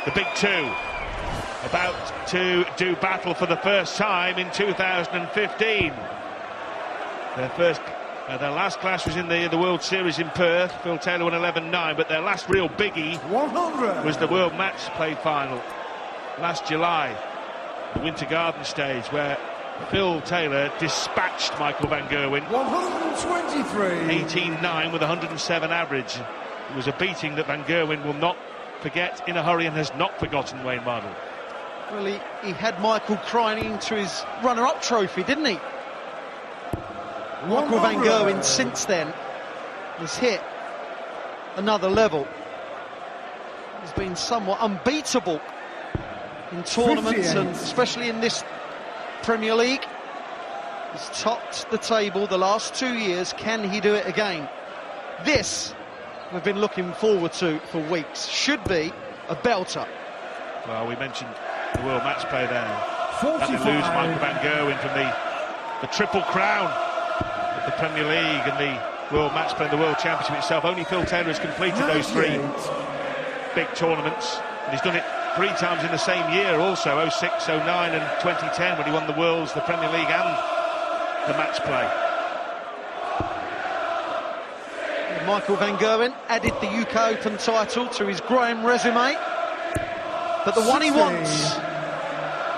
The big two about to do battle for the first time in 2015. Their last clash was in the World Series in Perth. Phil Taylor won 11-9, but their last real biggie 100 was the World Match Play final last July, the Winter Garden stage, where Phil Taylor dispatched Michael van Gerwen 123 18-9 with 107 average. It was a beating that van Gerwen will not forget in a hurry, and has not forgotten, Wayne Mardle. Well, he had Michael crying into his runner-up trophy, didn't he? Michael van Gerwen since then has hit another level. He's been somewhat unbeatable in tournaments, and especially in this Premier League. He's topped the table the last 2 years. Can he do it again? This we've been looking forward to for weeks. Should be a belter. Well, we mentioned the World Match Play there. 45. That they lose Michael van Gerwen from the triple crown of the Premier League and the World Match Play and the World Championship itself. Only Phil Taylor has completed those 3 big tournaments, and he's done it 3 times in the same year also, 06, 09 and 2010, when he won the Worlds, the Premier League and the Match Play. Michael van Gerwen added the UK Open title to his growing resume, but the one he wants,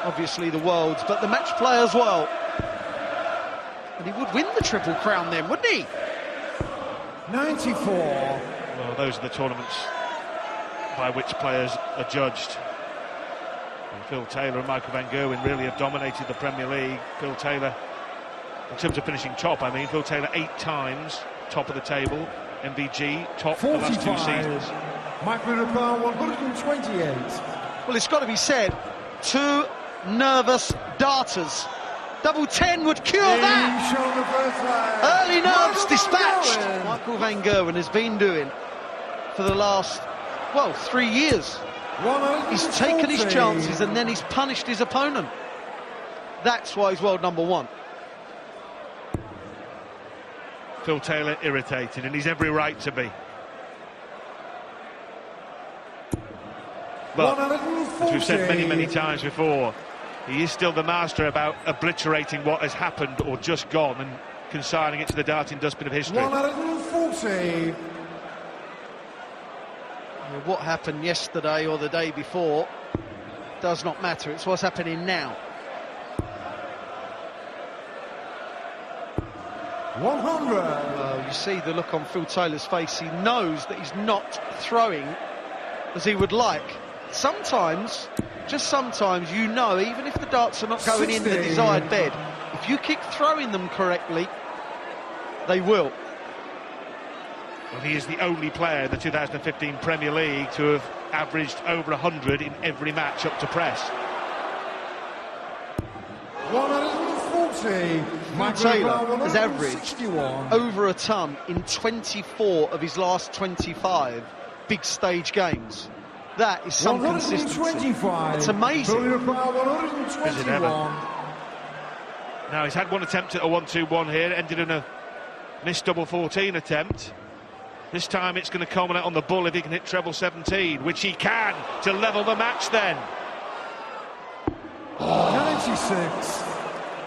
obviously the Worlds, but the Match Play as well. And he would win the Triple Crown then, wouldn't he? 94. Well, those are the tournaments by which players are judged. And Phil Taylor and Michael van Gerwen really have dominated the Premier League. Phil Taylor, in terms of finishing top, I mean, Phil Taylor 8 times top of the table. MVG top 45. the last 2 seasons. Michael Van 128. Well, it's got to be said, 2 nervous darters. Double 10 would cure that. Early nerves dispatched. Michael van Gerwen has been doing for the last, well, 3 years. He's taken his chances and then he's punished his opponent. That's why he's world number 1. Phil Taylor irritated, and he's every right to be. But as we've said many times before, he is still the master about obliterating what has happened or just gone and consigning it to the darting dustbin of history. 140. What happened yesterday or the day before does not matter. It's what's happening now. 100. Well, you see the look on Phil Taylor's face. He knows that he's not throwing as he would like. Sometimes, just sometimes, you know, even if the darts are not going 60. in the desired bed, if you keep throwing them correctly, they will. Well, he is the only player in the 2015 Premier League to have averaged over 100 in every match up to press. 140. Taylor has averaged over a ton in 24 of his last 25 big stage games. That is some consistency. It's amazing. Is it ever? Now, he's had one attempt at a 1-2-1 here, ended in a missed double 14 attempt. This time it's going to culminate on the bull if he can hit treble 17, which he can, to level the match then. 96.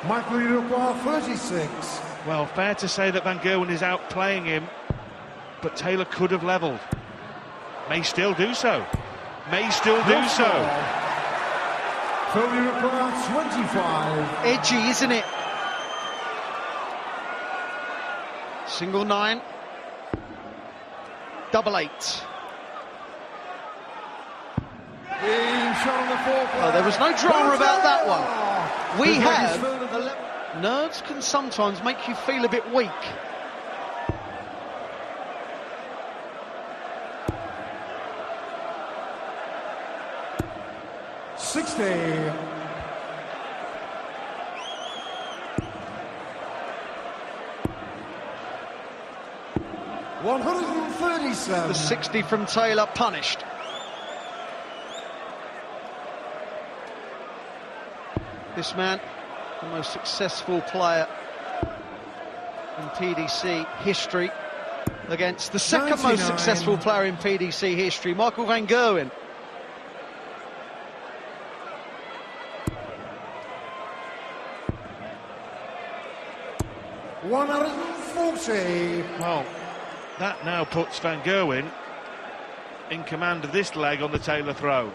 Michael Van 36. Well, fair to say that van Gerwen is outplaying him, but Taylor could have levelled. May still do so. May still do so. 25. Edgy, isn't it? Single 9. Double 8. Oh, there was no drama about that one. We have... Nerves can sometimes make you feel a bit weak. The 60 from Taylor punished. This man, the most successful player in PDC history, against the second most successful player in PDC history, Michael van Gerwen. 140. Well, that now puts Van Gerwen in command of this leg on the Taylor throw.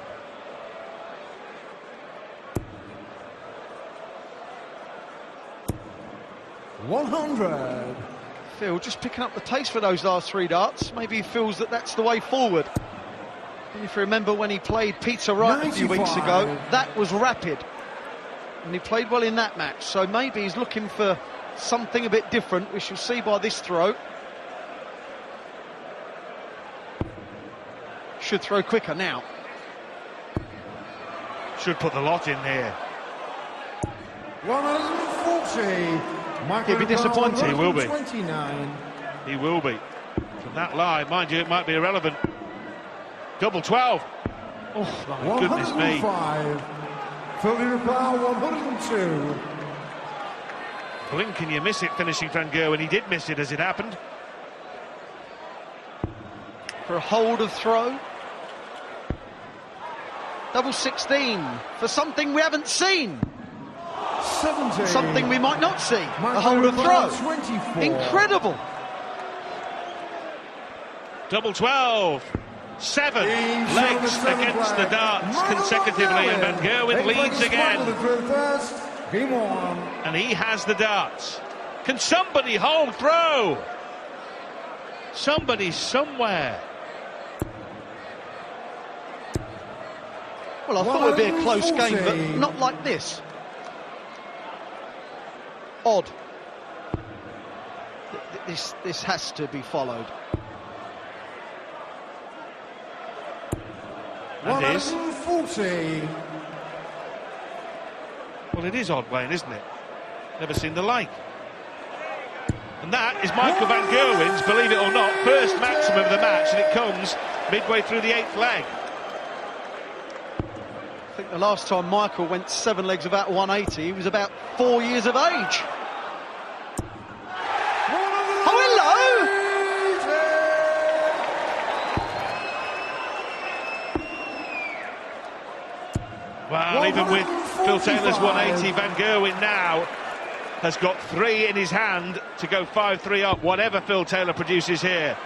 $100. Phil just picking up the pace for those last 3 darts. Maybe he feels that that's the way forward. And if you remember when he played Peter Wright a few weeks ago, that was rapid. And he played well in that match. So maybe he's looking for something a bit different. We shall see by this throw. Should throw quicker now. Should put the lot in here. 140. He'll be disappointed. He will be. 29. He will be. From that line, mind you, it might be irrelevant. Double 12. Oh, my goodness me. 105. Phil Power, 102. Blink and you miss it, finishing Van Gerwen. He did miss it as it happened. For a hold of throw. Double 16 for something we haven't seen. 70. Something we might not see. A hold of throw. 24. Incredible. Double 12. 7 legs against the darts consecutively, and Van Gerwen leads again. And he has the darts. Can somebody hold throw? Somebody somewhere. Well, I thought it would be a close game, but not like this. Odd. This has to be followed. And is. 140. Well, it is odd, Wayne, isn't it? Never seen the like. And that is Michael Van Gerwen's, believe it or not, first maximum of the match, and it comes midway through the 8th leg. I think the last time Michael went 7 legs about 180, he was about 4 years of age. Oh, hello! Well, even with Phil Taylor's 180, Van Gerwen now has got 3 in his hand to go 5-3 up, whatever Phil Taylor produces here.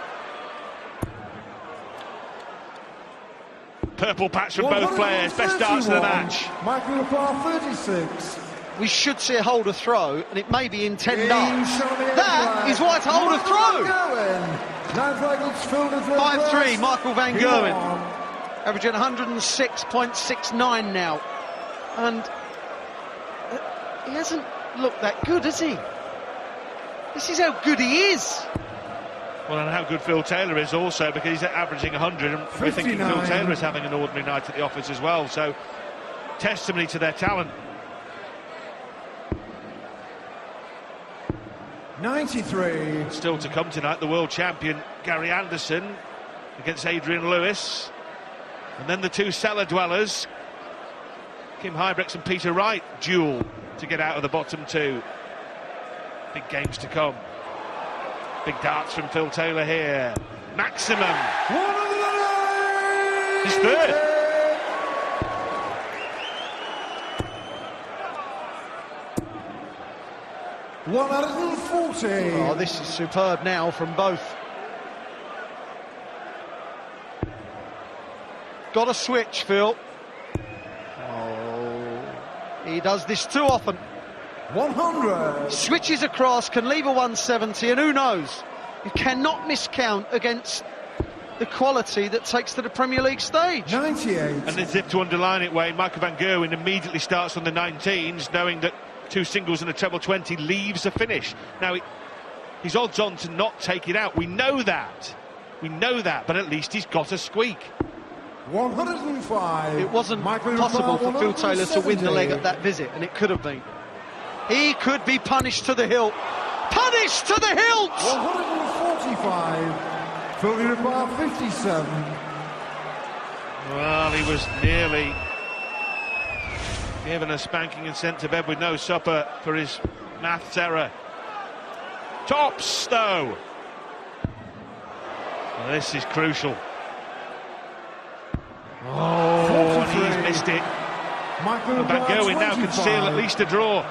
Purple patch from both players, best darts of the match. Michael Lepar, 36. We should see a hold of throw, and it may be in 10 darts. That is why it's a hold of throw! 5-3, Michael Van Gerwen. Averaging 106.69 now. And he hasn't looked that good, has he? This is how good he is. Well, and how good Phil Taylor is also, because he's averaging 100, and we're thinking Phil Taylor is having an ordinary night at the office as well, so testimony to their talent. 93. Still to come tonight, the world champion Gary Anderson against Adrian Lewis, and then the 2 cellar dwellers, Kim Huybrechts and Peter Wright, duel to get out of the bottom 2. Big games to come. Big darts from Phil Taylor here. Maximum. His 3rd. $140. Oh, this is superb now from both. Got a switch, Phil. Oh, he does this too often. 100. Switches across, can leave a 170, and who knows? You cannot miscount against the quality that takes to the Premier League stage. 98. And as if to underline it, Wayne, Michael Van Gerwen immediately starts on the 19s, knowing that 2 singles and a treble 20 leaves a finish. Now, he's odds on to not take it out. We know that. We know that, but at least he's got a squeak. 105. It wasn't possible for Phil Taylor to win the leg at that visit, and it could have been. He could be punished to the hilt. Punished to the hilt! 145. Phil Lepar, 57. Well, he was nearly given a spanking and sent to bed with no supper for his maths error. Tops, though. Well, this is crucial. Oh, and he's missed it. Michael And Van Gerwen now can seal at least a draw.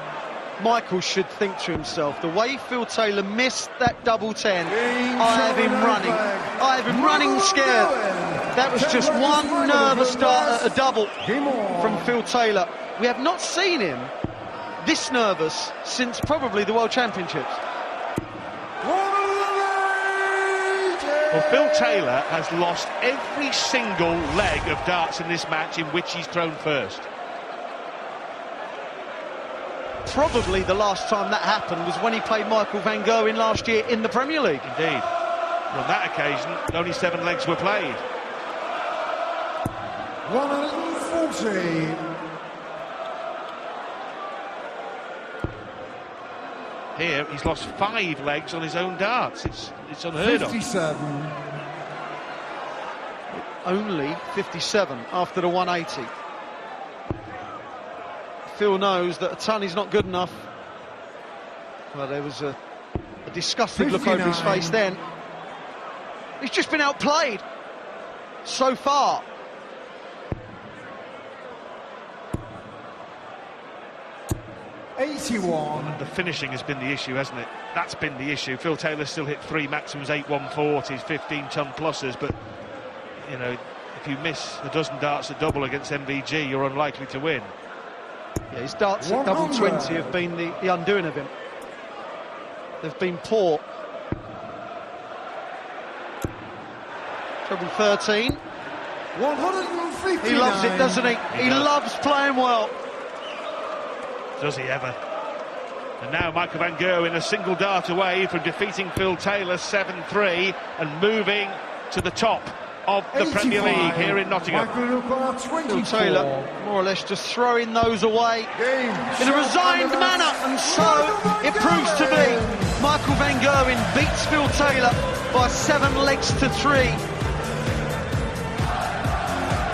Michael should think to himself, the way Phil Taylor missed that double 10, I have him running. I have him running scared. That was just one nervous start at a double from Phil Taylor. We have not seen him this nervous since probably the World Championships. Well, Phil Taylor has lost every single leg of darts in this match in which he's thrown first. Probably the last time that happened was when he played Michael van Gerwen last year in the Premier League. Indeed. On that occasion, only 7 legs were played. 140. Here, he's lost 5 legs on his own darts. It's unheard of. 57. Only 57 after the 180. Phil knows that a ton is not good enough. Well, there was a disgusted look over his face then. He's just been outplayed so far. $81. The finishing has been the issue, hasn't it? That's been the issue. Phil Taylor still hit 3 maximums, 8 140s, 15-ton pluses, but, you know, if you miss a dozen darts at double against MVG, you're unlikely to win. Yeah, his darts at double 20 have been the undoing of him. They've been poor. Treble 13. 159. He loves it, doesn't he? He loves playing well. Does he ever? And now Michael van Gerwen a single dart away from defeating Phil Taylor 7-3 and moving to the top of the Premier League here in Nottingham. Phil Taylor more or less just throwing those away in a resigned manner, and so it proves to be. Michael van Gerwen beats Phil Taylor by 7 legs to 3.